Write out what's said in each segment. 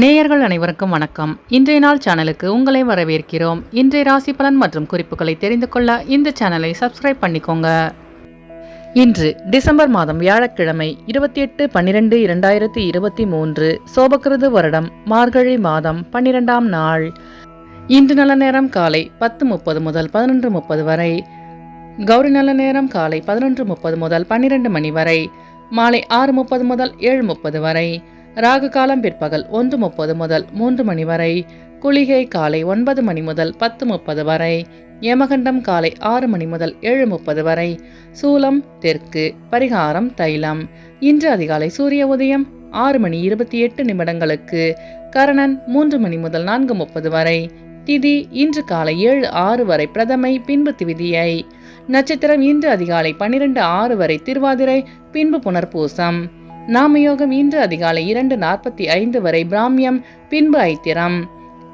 நேயர்கள் அனைவருக்கும் வணக்கம். இன்றைய நாள் சேனலுக்கு உங்களை வரவேற்கிறோம். இன்றைய ராசி பலன் மற்றும் குறிப்புகளை தெரிந்து கொள்ள இந்த சேனலை சப்ஸ்கிரைப் பண்ணிக்கோங்க. இன்று டிசம்பர் மாதம் வியாழக்கிழமை 28/12/2023 சோபகிருது வருடம் மார்கழி மாதம் 12ஆம் நாள். இன்று நல்ல நேரம் காலை 10:30 முதல் 11:30 வரை, கௌரி நல்ல நேரம் காலை 11:30 முதல் 12 மணி வரை, மாலை 6:30 முதல் 7:30 வரை, ராகு காலம் பிற்பகல் 1:30 முதல் 3 மணி வரை, குளிகை காலை 9 மணி முதல் 10:30 வரை, யமகண்டம் காலை 6 மணி முதல் 7:30 வரை, சூலம் தெற்கு, பரிகாரம் தைலம். இன்று அதிகாலை சூரிய உதயம் 6 மணி 28 நிமிடங்களுக்கு, கரணன் 3 மணி முதல் 4:30 வரை, திதி இன்று காலை 7:06 வரை பிரதமை, பின்பு திவிதியை. நட்சத்திரம் இன்று அதிகாலை 12:06 வரை திருவாதிரை, பின்பு புனர்பூசம். நாமயோகம் இன்று அதிகாலை 2:45 வரை பிராமியம், பின்பு ஐத்திரம்.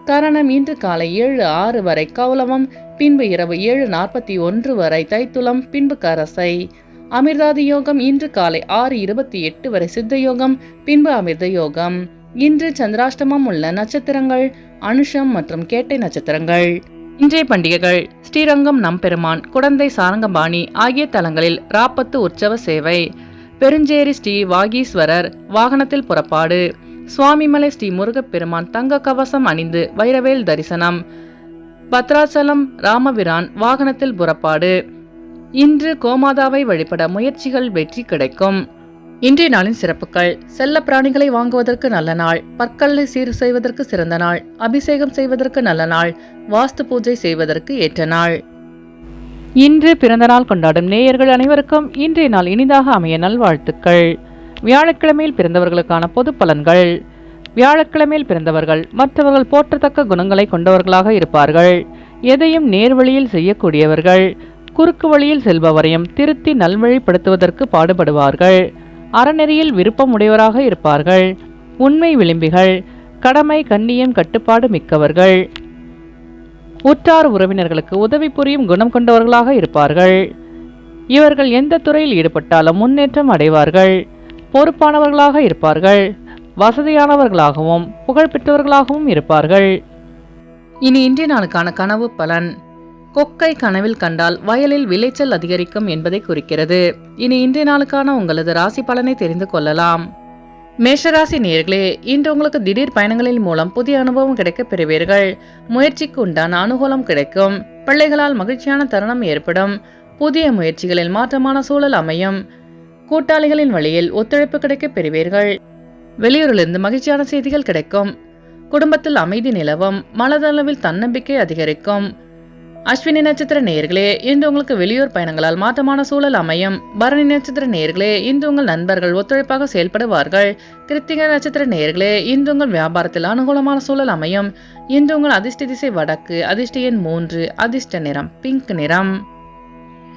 கரணம் இன்று காலை 7:06 வரை கௌலவம், பின்பு இரவு 7:41 வரை தைத்துலம், பின்பு கரசை. அமிர்தாதி யோகம் இன்று காலை 6:28 வரை சித்த யோகம், பின்பு அமிர்த யோகம். இன்று சந்திராஷ்டமம் உள்ள நட்சத்திரங்கள் அனுஷம் மற்றும் கேட்டை நட்சத்திரங்கள். இன்றைய பண்டிகைகள்: ஸ்ரீரங்கம் நம்பெருமான், குடந்தை சாரங்கபாணி ஆகிய தலங்களில் ராப்பத்து உற்சவ சேவை, பெருஞ்சேரி ஸ்ரீ வாகீஸ்வரர் வாகனத்தில் புறப்பாடு, சுவாமிமலை ஸ்ரீ முருகப்பெருமான் தங்க கவசம் அணிந்து வைரவேல் தரிசனம், பத்ராச்சலம் ராமபிரான் வாகனத்தில் புறப்பாடு. இன்று கோமாதாவை வழிபட முயற்சிகள் வெற்றி கிடைக்கும். இன்றைய நாளின் சிறப்புகள்: செல்ல பிராணிகளை வாங்குவதற்கு நல்ல நாள், பற்களை சீர் செய்வதற்கு சிறந்த நாள், அபிஷேகம் செய்வதற்கு நல்ல நாள், வாஸ்து பூஜை செய்வதற்கு ஏற்ற நாள். இன்று பிறந்த நாள் கொண்டாடும் நேயர்கள் அனைவருக்கும் இன்றைய நாள் இனிதாக அமைய நல்வாழ்த்துக்கள். வியாழக்கிழமையில் பிறந்தவர்களுக்கான பொது பலன்கள். வியாழக்கிழமையில் பிறந்தவர்கள் மற்றவர்கள் போற்றத்தக்க குணங்களை கொண்டவர்களாக இருப்பார்கள். எதையும் நேர்வழியில் செய்யக்கூடியவர்கள். குறுக்கு வழியில் செல்பவரையும் திருத்தி நல்வழிப்படுத்துவதற்கு பாடுபடுவார்கள். அறநெறியில் விருப்பம் உடையவராக இருப்பார்கள். உண்மை விளிம்பிகள். கடமை கண்ணியம் கட்டுப்பாடு மிக்கவர்கள். உற்றார் உறவினர்களுக்கு உதவி புரியும் குணம் கொண்டவர்களாக இருப்பார்கள். இவர்கள் எந்த துறையில் ஈடுபட்டாலும் முன்னேற்றம் அடைவார்கள். பொறுப்பானவர்களாக இருப்பார்கள். வசதியானவர்களாகவும் புகழ்பெற்றவர்களாகவும் இருப்பார்கள். இனி இன்றைய நாளுக்கான கனவு பலன். கொக்கை கனவில் கண்டால் வயலில் விளைச்சல் அதிகரிக்கும் என்பதை குறிக்கிறது. இனி இன்றைய நாளுக்கான உங்களது ராசி பலனை தெரிந்து கொள்ளலாம். மேஷராசி நேயர்களே, இன்று உங்களுக்கு திடீர் பயணங்களின் மூலம் புதிய அனுபவம் கிடைக்க பெறுவீர்கள். முயற்சிக்கு உண்டான அனுகூலம் கிடைக்கும். பிள்ளைகளால் மகிழ்ச்சியான தருணம் ஏற்படும். புதிய முயற்சிகளில் மாற்றமான சூழல் அமையும். கூட்டாளிகளின் வழியில் ஒத்துழைப்பு கிடைக்க பெறுவீர்கள். வெளியூரிலிருந்து மகிழ்ச்சியான செய்திகள் கிடைக்கும். குடும்பத்தில் அமைதி நிலவும். மனதளவில் தன்னம்பிக்கை அதிகரிக்கும். அஸ்வினி நட்சத்திர நேயர்களே, இன்று உங்களுக்கு வெளியூர் பயணங்களால் மாற்றமான சூழல் அமையும். பரணி நட்சத்திர நேயர்களே, இன்று உங்கள் நண்பர்கள் ஒத்துழைப்பாக செயல்படுவார்கள். கிருத்திகை நட்சத்திர நேயர்களே, இன்று உங்கள் வியாபாரத்தில் அனுகூலமான சூழல் அமையும். இன்று உங்கள் அதிர்ஷ்ட திசை வடக்கு, அதிர்ஷ்ட எண் 3, அதிர்ஷ்ட நிறம் பிங்க் நிறம்.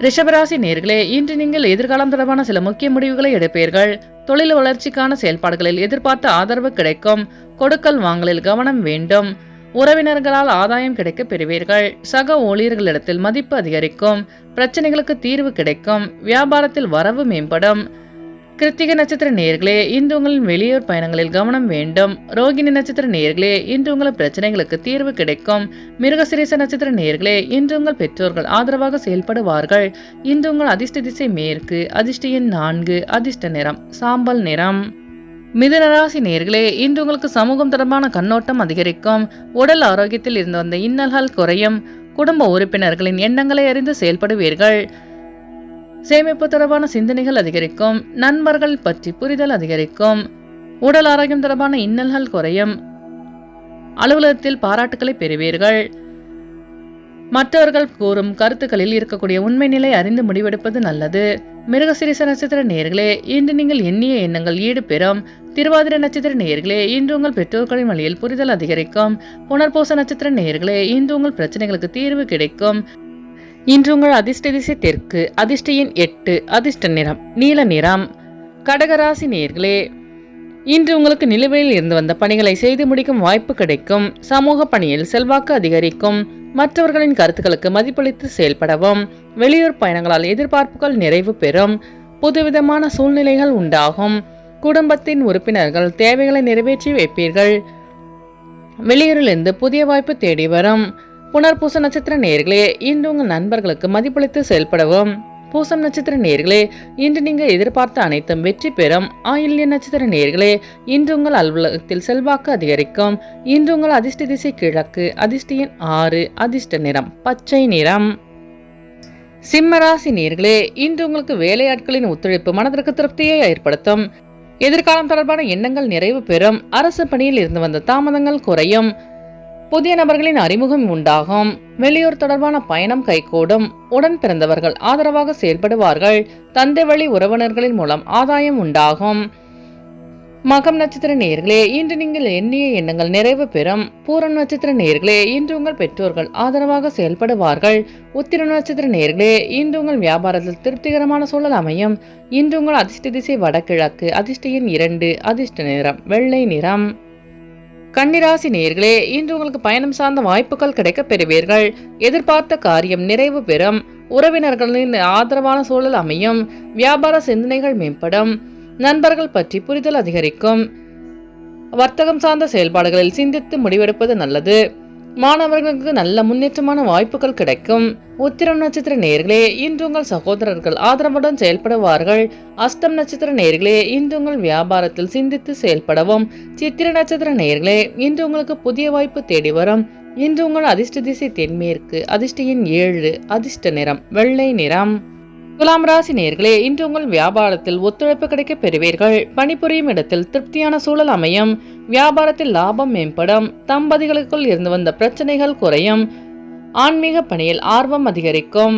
ரிஷபராசி நேயர்களே, இன்று நீங்கள் எதிர்காலம் தொடர்பான சில முக்கிய முடிவுகளை எடுப்பீர்கள். தொழில் வளர்ச்சிக்கான செயல்பாடுகளில் எதிர்பார்த்த ஆதரவு கிடைக்கும். கொடுக்கல் வாங்கலில் கவனம் வேண்டும். உறவினர்களால் ஆதாயம் கிடைக்க பெறுவீர்கள். சக ஊழியர்களிடத்தில் மதிப்பு அதிகரிக்கும். பிரச்சனைகளுக்கு தீர்வு கிடைக்கும். வியாபாரத்தில் வரவு மேம்படும். கிருத்திகை நட்சத்திர நேயர்களே, இன்று உங்களின் வெளியூர் பயணங்களில் கவனம் வேண்டும். ரோகிணி நட்சத்திர நேயர்களே, இன்று உங்கள் பிரச்சனைகளுக்கு தீர்வு கிடைக்கும். மிருகசிரீச நட்சத்திர நேயர்களே, இன்று உங்கள் பெற்றோர்கள் ஆதரவாக செயல்படுவார்கள். இன்று உங்கள் அதிர்ஷ்ட திசை மேற்கு, அதிர்ஷ்ட எண் 4, அதிர்ஷ்ட நிறம் சாம்பல் நிறம். மிதுனராசி நேயர்களே, இன்று உங்களுக்கு சமூகம் தொடர்பான கண்ணோட்டம் அதிகரிக்கும். உடல் ஆரோக்கியத்தில் இருந்து வந்த இன்னல்கள் குறையும். குடும்ப உறுப்பினர்களின் எண்ணங்களை அறிந்து செயல்படுவீர்கள். சேமிப்பு தொடர்பான சிந்தனைகள் அதிகரிக்கும். நண்பர்கள் பற்றி புரிதல் அதிகரிக்கும். உடல் ஆரோக்கியம் தொடர்பான இன்னல்கள் குறையும். அலுவலகத்தில் பாராட்டுக்களை பெறுவீர்கள். மற்றவர்கள் கூறும் கருத்துக்களில் இருக்கக்கூடிய உண்மை நிலை அறிந்து முடிவெடுப்பது நல்லது. மிருகசிரீச நட்சத்திர நேயர்களே, இன்று நீங்கள் எண்ணிய எண்ணங்கள் ஈடுபெறும். திருவாதிரை நட்சத்திர நேயர்களே, இன்று உங்கள் பெற்றோர்களின் வழியில் புரிதல் அதிகரிக்கும். புனர்பூச நட்சத்திர நேயர்களே, இன்று உங்கள் பிரச்சனைகளுக்கு தீர்வு கிடைக்கும். இன்று உங்கள் அதிர்ஷ்ட திசை தெற்கு, அதிர்ஷ்ட எண் 8, அதிர்ஷ்ட நிறம் நீல நிறம். கடகராசி நேயர்களே, இன்று உங்களுக்கு நிலுவையில் இருந்து வந்த பணிகளை செய்து முடிக்கும் வாய்ப்பு கிடைக்கும். சமூக பணியில் செல்வாக்கு அதிகரிக்கும். மற்றவர்களின் கருத்துக்களுக்கு மதிப்பளித்து செயல்படவும். வெளியூர் பயணங்களால் எதிர்பார்ப்புகள் நிறைவு பெறும். புதுவிதமான சூழ்நிலைகள் உண்டாகும். குடும்பத்தின் உறுப்பினர்கள் தேவைகளை நிறைவேற்றி வைப்பீர்கள். வெளியூரிலிருந்து புதிய வாய்ப்பு தேடி வரும். புனர்பூச நட்சத்திர நேயர்களே, இன்று உங்கள் நண்பர்களுக்கு மதிப்பளித்து செயல்படவும். பூசம் நட்சத்திர நேயர்களே, இன்று நீங்கள் எதிர்பார்த்த அனைத்தும் வெற்றி பெறும். ஆயில்ய நட்சத்திர நேயர்களே, இன்று உங்கள் அலுவலகத்தில் செல்வாக்கு அதிகரிக்கும். இன்று உங்கள் அதிர்ஷ்ட திசை கிழக்கு, அதிர்ஷ்ட எண் 6, அதிர்ஷ்ட நிறம் பச்சை நிறம். சிம்மராசி நேயர்களே, இன்று உங்களுக்கு வேலையாட்களின் ஒத்துழைப்பு மனதிற்கு திருப்தியை ஏற்படுத்தும். எதிர்காலம் தொடர்பான எண்ணங்கள் நிறைவு பெறும். அரசு பணியில் இருந்து வந்த தாமதங்கள் குறையும். புதிய நபர்களின் அறிமுகம் உண்டாகும். வெளியூர் தொடர்பான பயணம் கைகூடும். உடன் பிறந்தவர்கள் ஆதரவாக செயல்படுவார்கள். தந்தை வழி உறவினர்களின் மூலம் ஆதாயம் உண்டாகும். மகம் நட்சத்திர நேயர்களே, இன்று நீங்கள் எண்ணிய எண்ணங்கள் நிறைவு பெறும். பூரம் நட்சத்திர நேயர்களே, இன்று உங்கள் பெற்றோர்கள் ஆதரவாக செயல்படுவார்கள். உத்திரம் நட்சத்திர நேயர்களே, இன்று உங்கள் வியாபாரத்தில் திருப்திகரமான சூழல் அமையும். இன்று உங்கள் அதிர்ஷ்ட திசை வடகிழக்கு, அதிர்ஷ்ட எண் 2, அதிர்ஷ்ட நிறம் வெள்ளை நிறம். கன்னிராசி நேயர்களே, இன்று உங்களுக்கு பயணம் சார்ந்த வாய்ப்புகள் கிடைக்கப் பெறுவீர்கள். எதிர்பார்த்த காரியம் நிறைவு பெறும். உறவினர்களின் ஆதரவான சூழல் அமையும். வியாபார சிந்தனைகள் மேம்படும். நண்பர்கள் பற்றி புரிதல் அதிகரிக்கும். வர்த்தகம் சார்ந்த செயல்பாடுகளில் சிந்தித்து முடிவெடுப்பது நல்லது. மாணவர்களுக்கு நல்ல முன்னேற்றமான வாய்ப்புகள் கிடைக்கும். உத்திரம் நட்சத்திர நேயர்களே, இன்று உங்கள் சகோதரர்கள் ஆதரவுடன் செயல்படுவார்கள். அஸ்தம் நட்சத்திர நேயர்களே, இன்று உங்கள் வியாபாரத்தில் சிந்தித்து செயல்படவும். சித்திர நட்சத்திர நேயர்களே, இன்று உங்களுக்கு புதிய வாய்ப்பு தேடி வரும். இன்று உங்கள் அதிர்ஷ்ட திசை தென்மேற்கு, அதிர்ஷ்ட எண் 7, அதிர்ஷ்ட நிறம் வெள்ளை நிறம். துலாம் ராசி நேயர்களே, இன்று உங்கள் வியாபாரத்தில் ஒத்துழைப்பு கிடைக்க பெறுவீர்கள். பணிபுரியும் இடத்தில் திருப்தியான சூழல் அமையும். வியாபாரத்தில் லாபம் மேம்படும். தம்பதிகளுக்குள் இருந்து வந்த பிரச்சனைகள் குறையும். ஆன்மீக பணியில் ஆர்வம் அதிகரிக்கும்.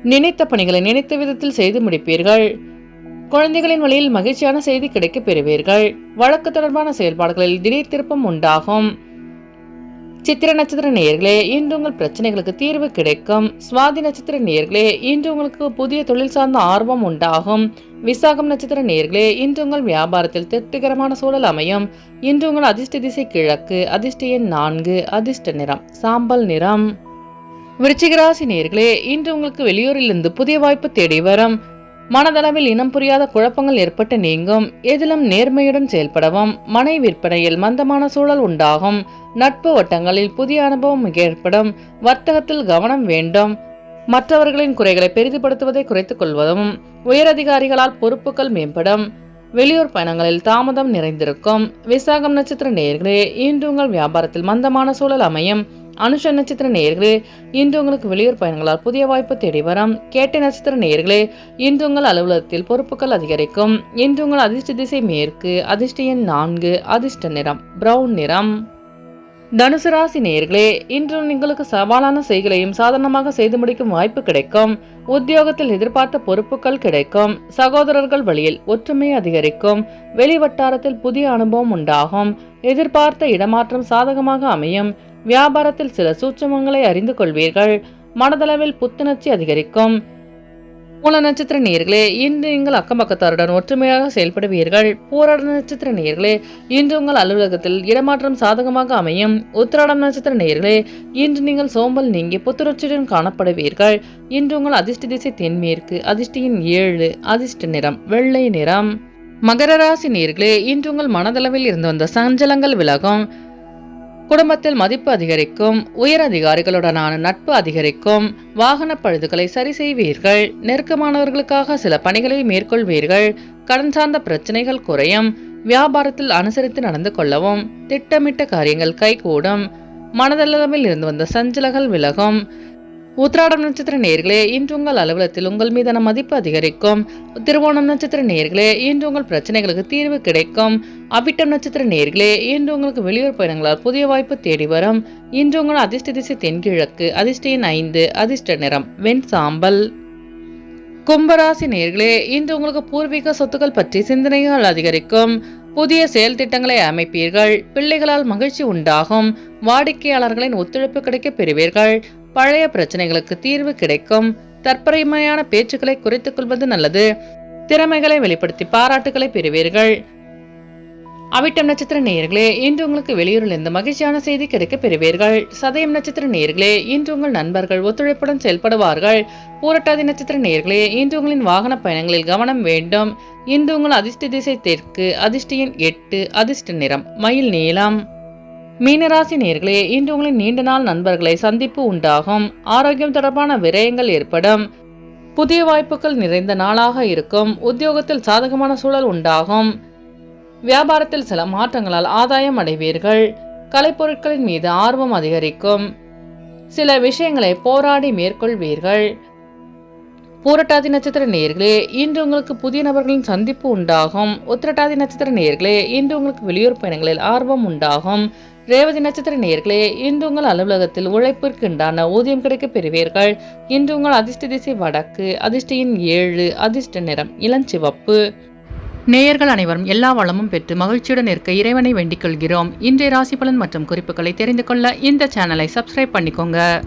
நினைத்த பணிகளை நினைத்த விதத்தில் செய்து முடிப்பீர்கள். குழந்தைகளின் வழியில் மகிழ்ச்சியான செய்தி கிடைக்க பெறுவீர்கள். வழக்கு தொடர்பான செயல்பாடுகளில் திடீர் திருப்பம் உண்டாகும். சித்திர நட்சத்திர நேயர்களே, இன்று உங்கள் பிரச்சனைகளுக்கு தீர்வு கிடைக்கும். சுவாதி நட்சத்திர நேயர்களே, இன்று உங்களுக்கு புதிய தொழில் சார்ந்த ஆர்வம் உண்டாகும். விசாகம் நட்சத்திர நேயர்களே, இன்று உங்கள் வியாபாரத்தில் திருப்திகரமான சூழல் அமையும். இன்று உங்கள் அதிர்ஷ்ட திசை கிழக்கு, அதிர்ஷ்ட எண் 4, அதிர்ஷ்ட நிறம் சாம்பல் நிறம். விருச்சிக ராசி நேயர்களே, இன்று உங்களுக்கு வெளியூரிலிருந்து புதிய வாய்ப்பு தேடி வரும். மனதளவில் இனம் புரியாத குழப்பங்கள் ஏற்பட்டு நீங்கும். எதிலும் நேர்மையுடன் செயல்படவும். மனை விற்பனையில் மந்தமான சூழல் உண்டாகும். நட்பு வட்டங்களில் புதிய அனுபவம் ஏற்படும். வர்த்தகத்தில் கவனம் வேண்டும். மற்றவர்களின் குறைகளை பெரிதுபடுத்துவதை குறைத்துக் கொள்வதும். உயரதிகாரிகளால் பொறுப்புகள் மேம்படும். வெளியூர் பயணங்களில் தாமதம் நிறைந்திருக்கும். விசாகம் நட்சத்திர நேயர்களே, இன்று உங்கள் வியாபாரத்தில் மந்தமான சூழல் அமையும். அனுஷ நட்சத்திர நேயர்களே, இன்று உங்களுக்கு வெளியூர் பயணங்களால் புதிய வாய்ப்பு தேடி வரும். கேட்டை நட்சத்திர நேயர்களே, இன்று உங்கள் அலுவலகத்தில் பொறுப்புகள் அதிகரிக்கும். இன்று உங்கள் அதிர்ஷ்ட திசை மேற்கு, அதிர்ஷ்ட எண் 4, அதிர்ஷ்ட நிறம் பிரவுன் நிறம். தனுசு ராசி நேயர்களே, இன்று உங்களுக்கு சவாலான செயல்களையும் சாதாரணமாக செய்து முடிக்கும் வாய்ப்பு கிடைக்கும். உத்தியோகத்தில் எதிர்பார்த்த பொறுப்புகள் கிடைக்கும். சகோதரர்கள் வழியில் ஒற்றுமை அதிகரிக்கும். வெளி வட்டாரத்தில் புதிய அனுபவம் உண்டாகும். எதிர்பார்த்த இடமாற்றம் சாதகமாக அமையும். வியாபாரத்தில் சில சூட்சமங்களை அறிந்து கொள்வீர்கள். மனதளவில் புத்துணர்ச்சி அதிகரிக்கும். மூல நட்சத்திர நேயர்களே, இன்று நீங்கள் அக்கம்பக்கத்தாருடன் ஒற்றுமையாக செயல்படுவீர்கள். போராட நட்சத்திர நேயர்களே, இன்று உங்கள் அலுவலகத்தில் இடமாற்றம் சாதகமாக அமையும். உத்திராடம் நட்சத்திர நேயர்களே, இன்று நீங்கள் சோம்பல் நீங்கி புத்துணர்ச்சியுடன் காணப்படுவீர்கள். இன்று உங்கள் அதிர்ஷ்ட திசை தென்மேற்கு, அதிர்ஷ்ட எண் 7, அதிர்ஷ்ட நிறம் வெள்ளை நிறம். மகர ராசி நேயர்களே, இன்று உங்கள் மனதளவில் இருந்து வந்த சஞ்சலங்கள் விலகும். குடும்பத்தில் மதிப்பு அதிகரிக்கும். உயர் அதிகாரிகளுடனான நட்பு அதிகரிக்கும். வாகன பழுதுகளை சரி செய்வீர்கள். நெருக்கமானவர்களுக்காக சில பணிகளை மேற்கொள்வீர்கள். கடன் சார்ந்த பிரச்சனைகள் குறையும். வியாபாரத்தில் அனுசரித்து நடந்து கொள்ளவும். திட்டமிட்ட காரியங்கள் கைகூடும். மனதளவில் இருந்து வந்த சஞ்சலங்கள் விலகும். உத்திராடம் நட்சத்திர நேயர்களே, இன்று உங்கள் அலுவலகத்தில் உங்கள் மீதான மதிப்பு அதிகரிக்கும். திருவோணம் நட்சத்திர நேயர்களே, இன்று உங்கள் பிரச்சனைகளுக்கு தீர்வு கிடைக்கும். அவிட்டம் நட்சத்திர நேயர்களே, இன்று உங்களுக்கு வெளியூர் பயணங்களால் புதிய வாய்ப்பு தேடி வரும். இன்று உங்கள் அதிர்ஷ்ட திசை தென்கிழக்கு, அதிர்ஷ்ட எண் 5, அதிர்ஷ்ட நிறம் வெண் சாம்பல். கும்பராசி நேயர்களே, இன்று உங்களுக்கு பூர்வீக சொத்துக்கள் பற்றி சிந்தனைகள் அதிகரிக்கும். புதிய செயல் திட்டங்களை அமைப்பீர்கள். பிள்ளைகளால் மகிழ்ச்சி உண்டாகும். வாடிக்கையாளர்களின் ஒத்துழைப்பு கிடைக்க பெறுவீர்கள். பழைய பிரச்சனைகளுக்கு தீர்வு கிடைக்கும். தற்பெருமையான பேச்சுக்களை குறைத்துக் கொள்வது நல்லது. திறமைகளை வெளிப்படுத்தி பாராட்டுகளை பெறுவீர்கள். அவிட்டம் நட்சத்திர நேயர்களே, இன்று உங்களுக்கு வெளியூரில் இருந்து மகிழ்ச்சியான செய்தி கிடைக்க பெறுவீர்கள். சதயம் நட்சத்திர நேயர்களே, இன்று உங்கள் நண்பர்கள் ஒத்துழைப்புடன் செயல்படுவார்கள். பூரட்டாதி நட்சத்திர நேயர்களே, இன்று உங்களின் வாகன பயணங்களில் கவனம் வேண்டும். இன்று உங்கள் அதிர்ஷ்ட திசை தெற்கு, அதிர்ஷ்ட எண் 8, அதிர்ஷ்ட நிறம் மயில் நீலம். மீனராசி நேயர்களே, இன்று உங்களின் நீண்ட நாள் நண்பர்களை சந்திப்பு உண்டாகும். ஆரோக்கியம் தொடர்பான விரயங்கள் ஏற்படும். புதிய வாய்ப்புகள் நிறைந்த நாளாக இருக்கும். உத்தியோகத்தில் சாதகமான சூழல் உண்டாகும். வியாபாரத்தில் சில மாற்றங்களால் ஆதாயம் அடைவீர்கள். கலைப்பொருட்களின் மீது ஆர்வம் அதிகரிக்கும். சில விஷயங்களை போராடி மேற்கொள்வீர்கள். பூரட்டாதி நட்சத்திர நேயர்களே, இன்று உங்களுக்கு புதிய நபர்களின் சந்திப்பு உண்டாகும். உத்திரட்டாதி நட்சத்திர நேயர்களே, இன்று உங்களுக்கு வெளியூர் பயணங்களில் ஆர்வம் உண்டாகும். ரேவதி நட்சத்திர நேயர்களே, இன்று உங்கள் அலுவலகத்தில் உழைப்பிற்கு உண்டான ஊதியம் கிடைக்க பெறுவீர்கள். இன்று உங்கள் அதிர்ஷ்ட திசை வடக்கு, அதிர்ஷ்ட எண் 7, அதிர்ஷ்ட நிறம் இளஞ்சிவப்பு. நேயர்கள் அனைவரும் எல்லா வளமும் பெற்று மகிழ்ச்சியுடன் இருக்க இறைவனை வேண்டிக் கொள்கிறோம். இன்றைய ராசி பலன் மற்றும் குறிப்புகளை தெரிந்து கொள்ள இந்த சேனலை சப்ஸ்கிரைப் பண்ணிக்கோங்க.